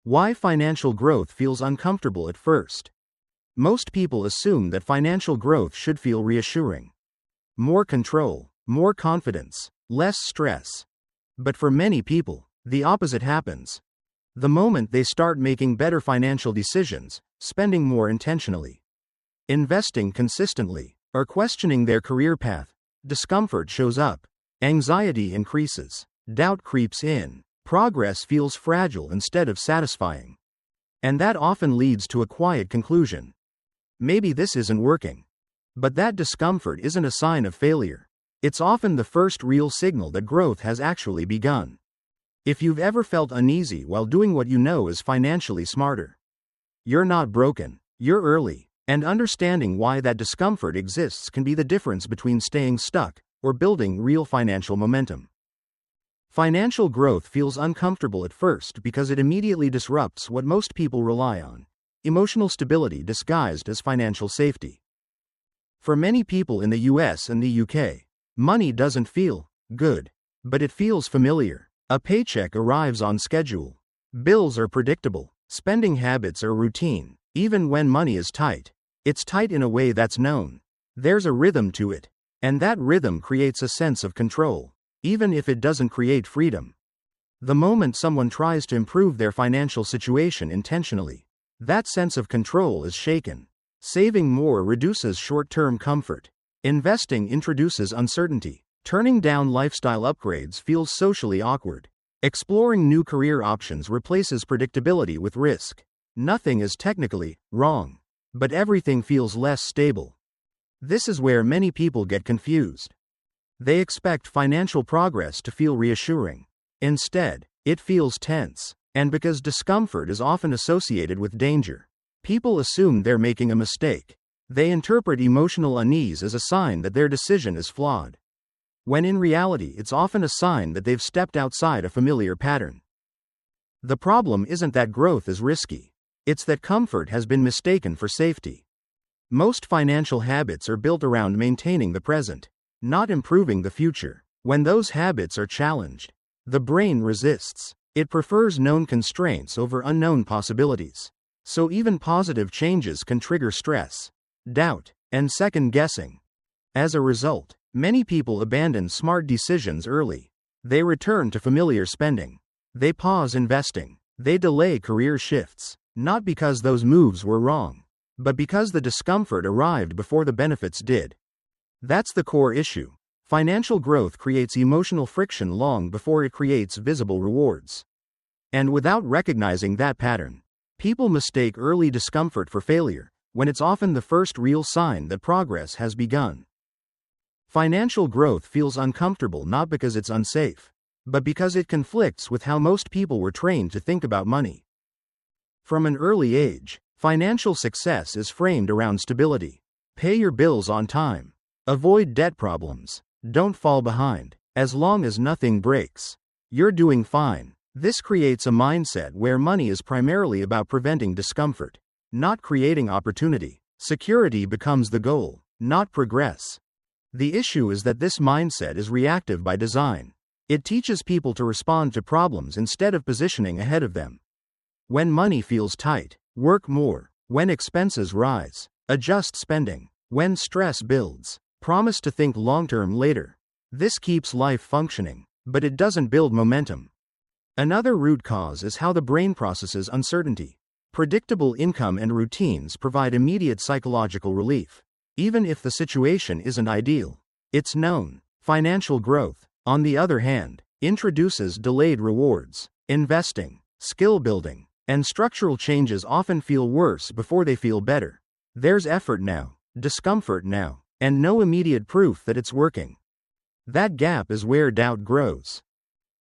Why financial growth feels uncomfortable at first. Most people assume that financial growth should feel reassuring. More control, more confidence, less stress. But for many people, the opposite happens. The moment they start making better financial decisions, spending more intentionally, investing consistently, or questioning their career path, discomfort shows up, anxiety increases, doubt creeps in, progress feels fragile instead of satisfying. And that often leads to a quiet conclusion. Maybe this isn't working. But that discomfort isn't a sign of failure. It's often the first real signal that growth has actually begun. If you've ever felt uneasy while doing what you know is financially smarter, you're not broken, you're early, and understanding why that discomfort exists can be the difference between staying stuck or building real financial momentum. Financial growth feels uncomfortable at first because it immediately disrupts what most people rely on: emotional stability disguised as financial safety. For many people in the US and the UK, money doesn't feel good, but it feels familiar. A paycheck arrives on schedule. Bills are predictable. Spending habits are routine. Even when money is tight, it's tight in a way that's known. There's a rhythm to it. And that rhythm creates a sense of control, even if it doesn't create freedom. The moment someone tries to improve their financial situation intentionally, that sense of control is shaken. Saving more reduces short-term comfort. Investing introduces uncertainty. Turning down lifestyle upgrades feels socially awkward. Exploring new career options replaces predictability with risk. Nothing is technically wrong, but everything feels less stable. This is where many people get confused. They expect financial progress to feel reassuring. Instead, it feels tense. And because discomfort is often associated with danger, people assume they're making a mistake. They interpret emotional unease as a sign that their decision is flawed, when in reality it's often a sign that they've stepped outside a familiar pattern. The problem isn't that growth is risky. It's that comfort has been mistaken for safety. Most financial habits are built around maintaining the present, not improving the future. When those habits are challenged, the brain resists. It prefers known constraints over unknown possibilities. So even positive changes can trigger stress, doubt, and second guessing. As a result, many people abandon smart decisions early. They return to familiar spending. They pause investing. They delay career shifts, not because those moves were wrong, but because the discomfort arrived before the benefits did. That's the core issue. Financial growth creates emotional friction long before it creates visible rewards. And without recognizing that pattern, people mistake early discomfort for failure, when it's often the first real sign that progress has begun. Financial growth feels uncomfortable not because it's unsafe, but because it conflicts with how most people were trained to think about money. From an early age, financial success is framed around stability. Pay your bills on time. Avoid debt problems. Don't fall behind. As long as nothing breaks, you're doing fine. This creates a mindset where money is primarily about preventing discomfort, not creating opportunity. Security becomes the goal, not progress. The issue is that this mindset is reactive by design. It teaches people to respond to problems instead of positioning ahead of them. When money feels tight, work more. When expenses rise, adjust spending. When stress builds, promise to think long-term later. This keeps life functioning, but it doesn't build momentum. Another root cause is how the brain processes uncertainty. Predictable income and routines provide immediate psychological relief, even if the situation isn't ideal. It's known. Financial growth, on the other hand, introduces delayed rewards. Investing, skill building, and structural changes often feel worse before they feel better. There's effort now, discomfort now, and no immediate proof that it's working. That gap is where doubt grows.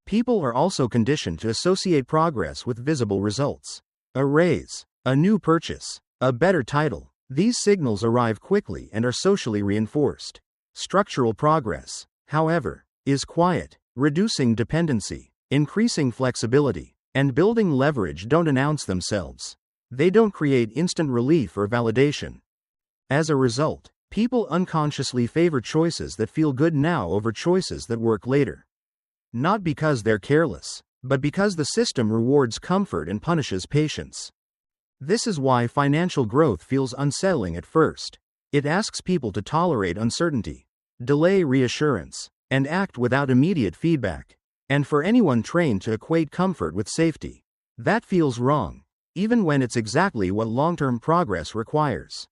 People are also conditioned to associate progress with visible results. A raise, a new purchase, a better title. These signals arrive quickly and are socially reinforced. Structural progress, however, is quiet. Reducing dependency, increasing flexibility, and building leverage don't announce themselves. They don't create instant relief or validation. As a result, people unconsciously favor choices that feel good now over choices that work later. Not because they're careless, but because the system rewards comfort and punishes patience. This is why financial growth feels unsettling at first. It asks people to tolerate uncertainty, delay reassurance, and act without immediate feedback. And for anyone trained to equate comfort with safety, that feels wrong, even when it's exactly what long-term progress requires.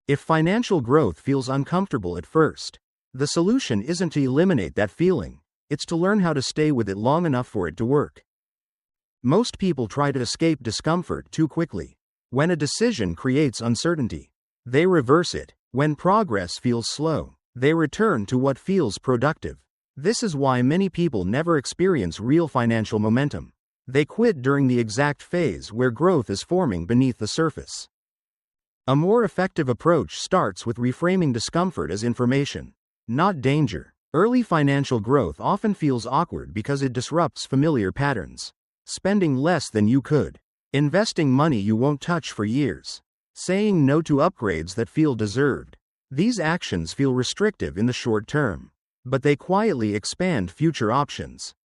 If financial growth feels uncomfortable at first, the solution isn't to eliminate that feeling, it's to learn how to stay with it long enough for it to work. Most people try to escape discomfort too quickly. When a decision creates uncertainty, they reverse it. When progress feels slow, they return to what feels productive. This is why many people never experience real financial momentum. They quit during the exact phase where growth is forming beneath the surface. A more effective approach starts with reframing discomfort as information, not danger. Early financial growth often feels awkward because it disrupts familiar patterns. Spending less than you could, investing money you won't touch for years, saying no to upgrades that feel deserved. These actions feel restrictive in the short term, but they quietly expand future options.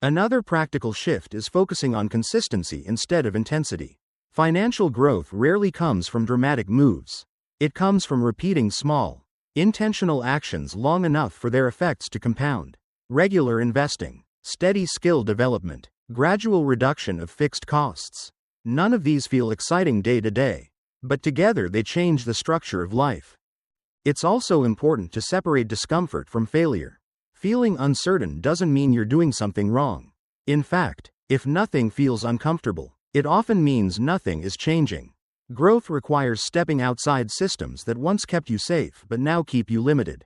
Another practical shift is focusing on consistency instead of intensity. Financial growth rarely comes from dramatic moves. It comes from repeating small, intentional actions long enough for their effects to compound. Regular investing, steady skill development, gradual reduction of fixed costs. None of these feel exciting day to day, but together they change the structure of life. It's also important to separate discomfort from failure. Feeling uncertain doesn't mean you're doing something wrong. In fact, if nothing feels uncomfortable, it often means nothing is changing. Growth requires stepping outside systems that once kept you safe but now keep you limited.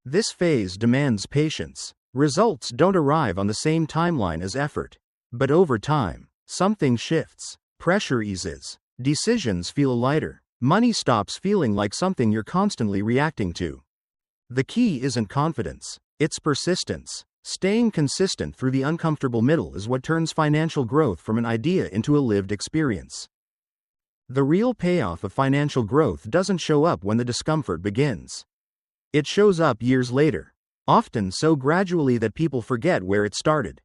This phase demands patience. Results don't arrive on the same timeline as effort. But over time, something shifts. Pressure eases. Decisions feel lighter. Money stops feeling like something you're constantly reacting to. The key isn't confidence, it's persistence. Staying consistent through the uncomfortable middle is what turns financial growth from an idea into a lived experience. The real payoff of financial growth doesn't show up when the discomfort begins. It shows up years later, often so gradually that people forget where it started.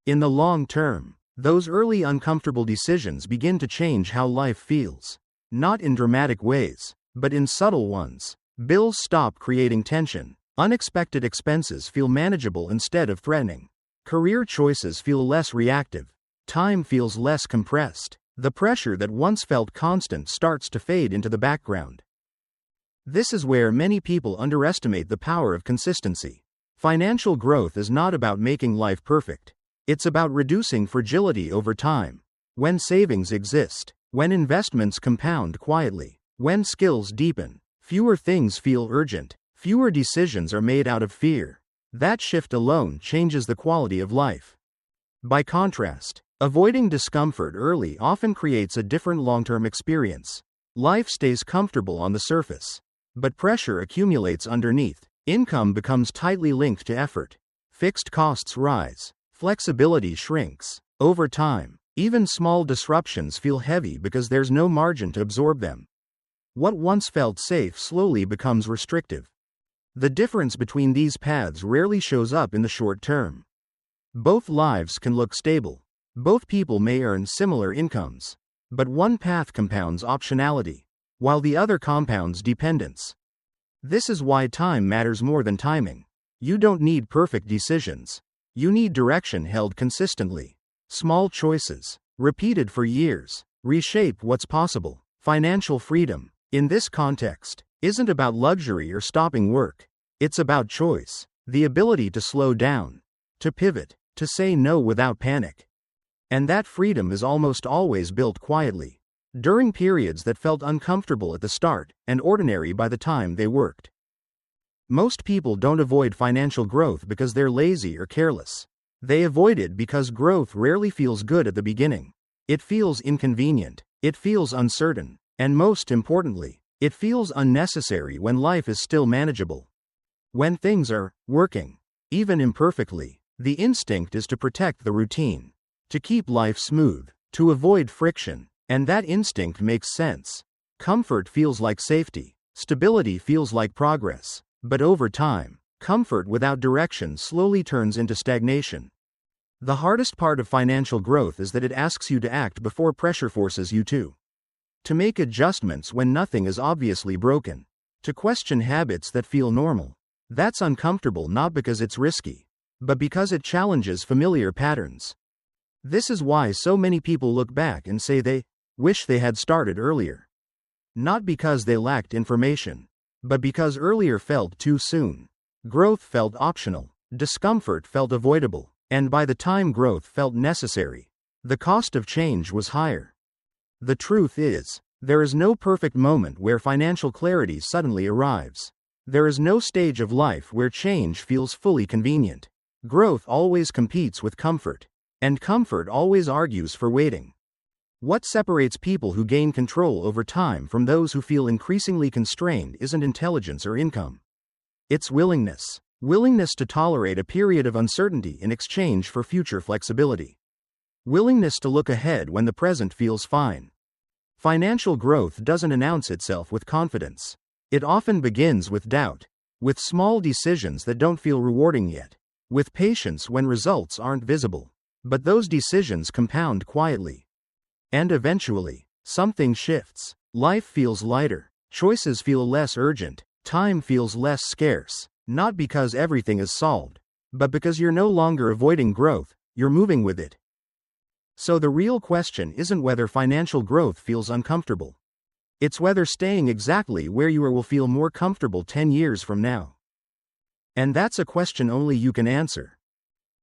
In the long term, those early uncomfortable decisions begin to change how life feels. Not in dramatic ways, but in subtle ones. Bills stop creating tension. Unexpected expenses feel manageable instead of threatening. Career choices feel less reactive. Time feels less compressed. The pressure that once felt constant starts to fade into the background. This is where many people underestimate the power of consistency. Financial growth is not about making life perfect. It's about reducing fragility over time. When savings exist, when investments compound quietly, when skills deepen, fewer things feel urgent, fewer decisions are made out of fear. That shift alone changes the quality of life. By contrast, avoiding discomfort early often creates a different long-term experience. Life stays comfortable on the surface, but pressure accumulates underneath. Income becomes tightly linked to effort. Fixed costs rise. Flexibility shrinks. Over time, even small disruptions feel heavy because there's no margin to absorb them. What once felt safe slowly becomes restrictive. The difference between these paths rarely shows up in the short term. Both lives can look stable. Both people may earn similar incomes. But one path compounds optionality, while the other compounds dependence. This is why time matters more than timing. You don't need perfect decisions. You need direction held consistently. Small choices, repeated for years, reshape what's possible. Financial freedom, in this context, isn't about luxury or stopping work. It's about choice, the ability to slow down, to pivot, to say no without panic. And that freedom is almost always built quietly, during periods that felt uncomfortable at the start and ordinary by the time they worked. Most people don't avoid financial growth because they're lazy or careless. They avoid it because growth rarely feels good at the beginning. It feels inconvenient, it feels uncertain, and most importantly, it feels unnecessary when life is still manageable. When things are working, even imperfectly, the instinct is to protect the routine, to keep life smooth, to avoid friction, and that instinct makes sense. Comfort feels like safety, stability feels like progress, but over time, comfort without direction slowly turns into stagnation. The hardest part of financial growth is that it asks you to act before pressure forces you to. To make adjustments when nothing is obviously broken. To question habits that feel normal. That's uncomfortable not because it's risky, but because it challenges familiar patterns. This is why so many people look back and say they wish they had started earlier. Not because they lacked information, but because earlier felt too soon. Growth felt optional, discomfort felt avoidable, and by the time growth felt necessary, the cost of change was higher. The truth is, there is no perfect moment where financial clarity suddenly arrives. There is no stage of life where change feels fully convenient. Growth always competes with comfort, and comfort always argues for waiting. What separates people who gain control over time from those who feel increasingly constrained isn't intelligence or income. It's willingness. Willingness to tolerate a period of uncertainty in exchange for future flexibility. Willingness to look ahead when the present feels fine. Financial growth doesn't announce itself with confidence. It often begins with doubt, with small decisions that don't feel rewarding yet, with patience when results aren't visible. But those decisions compound quietly. And eventually, something shifts. Life feels lighter, choices feel less urgent, time feels less scarce, not because everything is solved, but because you're no longer avoiding growth, you're moving with it. So the real question isn't whether financial growth feels uncomfortable. It's whether staying exactly where you are will feel more comfortable 10 years from now. And that's a question only you can answer.